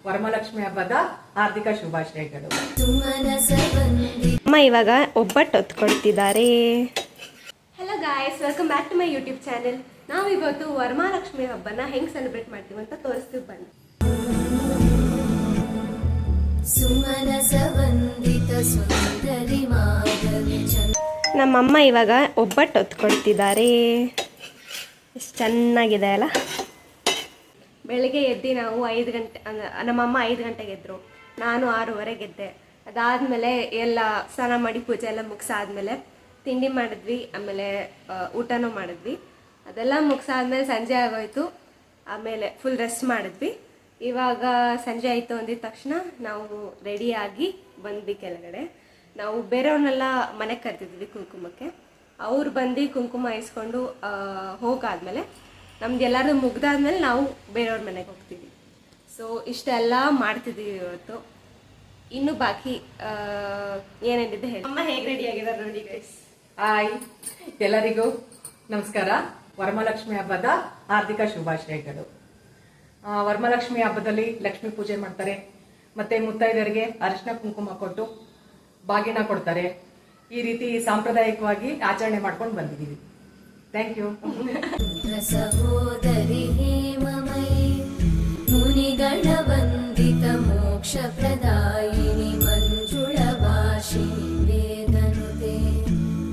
ವರಮಹಾಲಕ್ಷ್ಮಿ ಹಬ್ಬದ ಹಾರ್ದಿಕ ಶುಭಾಶಯಗಳು. ಅಮ್ಮ ಇವಾಗ ಒಬ್ಬಟ್ಟು ಹೊತ್ಕೊಳ್ತಿದ್ದಾರೆ. Hello guys, welcome back to my YouTube channel. ನಾವು ಇವತ್ತು ವರಮಹಾಲಕ್ಷ್ಮಿ ಹಬ್ಬನ ಹೆಂಗ್ ಸೆಲೆಬ್ರೇಟ್ ಮಾಡ್ತೀವಿ ಅಂತ ತೋರಿಸ್ತೀವಿ ಬನ್ನಿ. ನಮ್ಮಮ್ಮ ಇವಾಗ ಒಬ್ಬಟ್ಟು ಹೊತ್ಕೊಳ್ತಿದ್ದಾರೆ. ಎಷ್ಟು ಚೆನ್ನಾಗಿದೆ ಅಲ್ಲ. ಬೆಳಿಗ್ಗೆ ಎದ್ದು ನಾವು 5 ಗಂಟೆ, ನಮ್ಮಮ್ಮ 5 ಗಂಟೆಗೆ ಎದ್ರು, ನಾನು 6:15 ಎದ್ದೆ. ಅದಾದಮೇಲೆ ಎಲ್ಲ ಸ್ನಾನ ಮಾಡಿ ಪೂಜೆ ಎಲ್ಲ ಮುಗಿಸಾದ್ಮೇಲೆ ತಿಂಡಿ ಮಾಡಿದ್ವಿ, ಆಮೇಲೆ ಊಟನೂ ಮಾಡಿದ್ವಿ. ಅದೆಲ್ಲ ಮುಗಿಸಾದ್ಮೇಲೆ ಸಂಜೆ ಆಗೋಯ್ತು. ಆಮೇಲೆ ಫುಲ್ ರೆಸ್ಟ್ ಮಾಡಿದ್ವಿ. ಇವಾಗ ಸಂಜೆ ಆಯಿತು ಅಂದಿದ ತಕ್ಷಣ ನಾವು ರೆಡಿಯಾಗಿ ಬಂದ್ವಿ ಕೆಳಗಡೆ. ನಾವು ಬೇರೆಯವ್ರನ್ನೆಲ್ಲ ಮನೆಗೆ ಕರ್ತಿದ್ವಿ ಕುಂಕುಮಕ್ಕೆ. ಅವ್ರು ಬಂದು ಕುಂಕುಮ ಇಸ್ಕೊಂಡು ಹೋಗಾದ್ಮೇಲೆ ನಮ್ದು ಎಲ್ಲರೂ ಮುಗ್ದಾದ್ಮೇಲೆ ನಾವು ಬೇರೆಯವ್ರ ಮನೆಗೆ ಹೋಗ್ತೀವಿ. ಸೊ ಇಷ್ಟೆಲ್ಲ ಮಾಡ್ತಿದ್ದೀವಿ ಇವತ್ತು. ಇನ್ನು ಬಾಕಿ ಏನೇನಿದೆ ಹೇಳಿ. ಅಮ್ಮ ಹೇಗೆ ರೆಡಿ ಆಗಿದ್ದಾರೆ ನೋಡಿ ಗೈಸ್. ಹಾಯ್, ಎಲ್ಲರಿಗೂ ನಮಸ್ಕಾರ. ವರಮಹಾಲಕ್ಷ್ಮಿ ಹಬ್ಬದ ಹಾರ್ದಿಕ ಶುಭಾಶಯಗಳು. ವರಮಹಾಲಕ್ಷ್ಮಿ ಹಬ್ಬದಲ್ಲಿ ಲಕ್ಷ್ಮೀ ಪೂಜೆ ಮಾಡ್ತಾರೆ, ಮತ್ತೆ ಮುತ್ತೈದರಿಗೆ ಅರಿಶಿನ ಕುಂಕುಮ ಕೊಟ್ಟು ಬಾಗಿನ ಕೊಡ್ತಾರೆ. ಈ ರೀತಿ ಸಾಂಪ್ರದಾಯಿಕವಾಗಿ ಆಚರಣೆ ಮಾಡ್ಕೊಂಡು ಬಂದಿದ್ದೀವಿ. Thank you. ಸಹೋದರಿ ಹೇಮಮಯಿ ಮುನಿಗಣ ವಂದಿತ ಮೋಕ್ಷ ಪ್ರದಾಯಿನಿ ಮಂಜುಳ ಭಾಷಿಣಿ ವೇದನುತೆ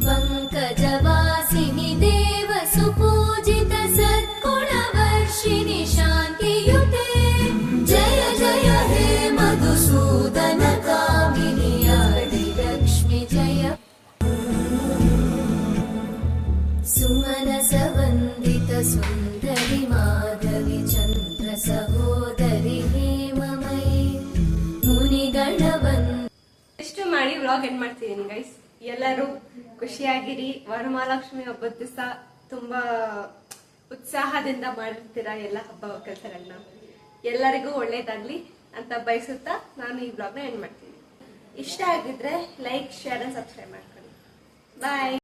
ಪಂಕಜವಾಸಿನಿ ದೇವ ಸುಪೂಜಿತ ಸದ್ಗುಣ ವರ್ಷಿಣಿ ಶಾಂತಿಯುತೆ ಜಯ ಜಯ ಹೇ ಮಧುಸೂದನ ಕಾಮಿನಿ ಆದಿ ಲಕ್ಷ್ಮಿ ಜಯ ಸುಮನಸ ವಂದಿತ ಸುಂದರಿ ಮಾಧವಿ ಚಂದ್ರ ಸಹೋದರಿ ಹೇಮಮಯಿ ಮುನಿಗಣ ಇಷ್ಟು ಮಾಡಿ ವ್ಲಾಗ್ ಎಂಡ್ ಮಾಡ್ತಿದ್ದೀನಿ ಗೈಸ್. ಎಲ್ಲರೂ ಖುಷಿಯಾಗಿರಿ. ವರಮಹಾಲಕ್ಷ್ಮಿ ಹಬ್ಬದ ದಿವಸ ತುಂಬಾ ಉತ್ಸಾಹದಿಂದ ಮಾಡಿರ್ತೀರಾ ಎಲ್ಲ ಹಬ್ಬ ಕೆಲಸಗಳನ್ನ. ಎಲ್ಲರಿಗೂ ಒಳ್ಳೇದಾಗ್ಲಿ ಅಂತ ಬಯಸುತ್ತಾ ನಾನು ಈ ವ್ಲಾಗ್ನ ಎಂಡ್ ಮಾಡ್ತೀನಿ. ಇಷ್ಟ ಆಗಿದ್ರೆ ಲೈಕ್, ಶೇರ್ ಅಂಡ್ ಸಬ್ಸ್ಕ್ರೈಬ್ ಮಾಡ್ಕೊಳ್ಳಿ. ಬಾಯ್.